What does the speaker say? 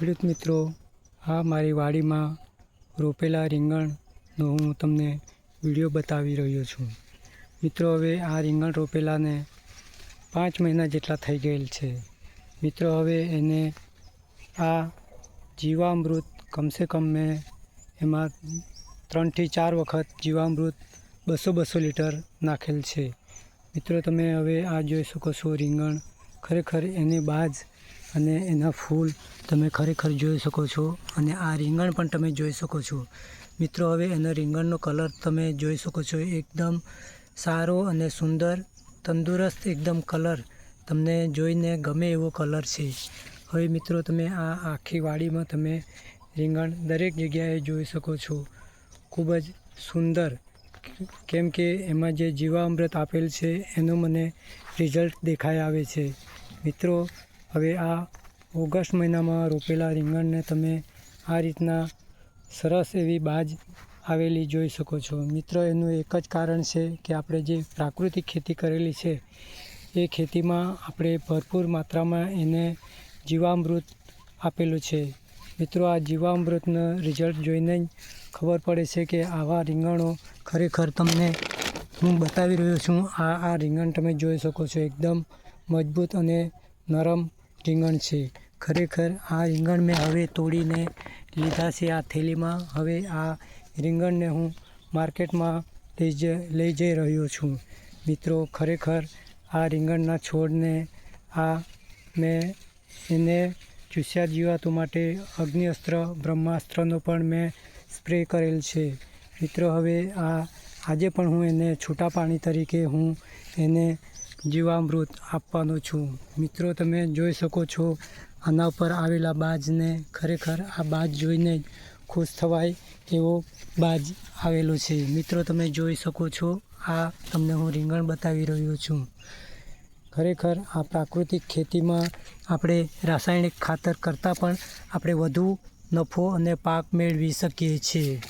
ખેડૂત મિત્રો, આ મારી વાડીમાં રોપેલા રીંગણનો હું તમને વિડીયો બતાવી રહ્યો છું. મિત્રો, હવે આ રીંગણ રોપેલાને 5 મહિના જેટલા થઈ ગયેલ છે. મિત્રો, હવે એને આ જીવામૃત કમસે કમ મેં એમાં 3 થી 4 વખત જીવામૃત 200 લીટર નાખેલ છે. મિત્રો, તમે હવે આ જોઈ શકો છો રીંગણ, ખરેખર એની બાજ અને એના ફૂલ તમે ખરેખર જોઈ શકો છો અને આ રીંગણ પણ તમે જોઈ શકો છો. મિત્રો, હવે એના રીંગણનો કલર તમે જોઈ શકો છો, એકદમ સારો અને સુંદર તંદુરસ્ત એકદમ કલર તમને જોઈને ગમે એવો કલર છે. હવે મિત્રો, તમે આ આખી વાડીમાં તમે રીંગણ દરેક જગ્યાએ જોઈ શકો છો, ખૂબ જ સુંદર, કેમ કે એમાં જે જીવામૃત આપેલ છે એનું મને રિઝલ્ટ દેખાઈ આવે છે. મિત્રો, હવે આ ઓગસ્ટ મહિનામાં રોપેલા રીંગણને તમે આ રીતના સરસ એવી બાજ આવેલી જોઈ શકો છો. મિત્રો, એનું એક જ કારણ છે કે આપણે જે પ્રાકૃતિક ખેતી કરેલી છે એ ખેતીમાં આપણે ભરપૂર માત્રામાં એને જીવામૃત આપેલું છે. મિત્રો, આ જીવામૃતનું રિઝલ્ટ જોઈને જ ખબર પડે છે કે આવા રીંગણો ખરેખર તમને હું બતાવી રહ્યો છું. આ રીંગણ તમે જોઈ શકો છો, એકદમ મજબૂત અને નરમ રીંગણ છે. ખરેખર આ રીંગણ મેં હવે તોડીને લીધા છે આ થેલીમાં. હવે આ રીંગણને હું માર્કેટમાં લઈ જઈ રહ્યો છું. મિત્રો, ખરેખર આ રીંગણના છોડને મેં એને ચૂસ્યા જીવાતો માટે અગ્નિઅસ્ત્ર બ્રહ્માસ્ત્રનો પણ મેં સ્પ્રે કરેલ છે. મિત્રો, હવે આજે પણ હું એને છૂટા પાણી તરીકે હું એને જીવામૃત આપવાનો છું. મિત્રો, તમે જોઈ શકો છો આના ઉપર આવેલા બાજને, ખરેખર આ બાજ જોઈને જ ખુશ થવાય એવો બાજ આવેલો છે. મિત્રો, તમે જોઈ શકો છો, આ તમને હું રીંગણ બતાવી રહ્યો છું. ખરેખર આ પ્રાકૃતિક ખેતીમાં આપણે રાસાયણિક ખાતર કરતાં પણ આપણે વધુ નફો અને પાક મેળવી શકીએ છીએ.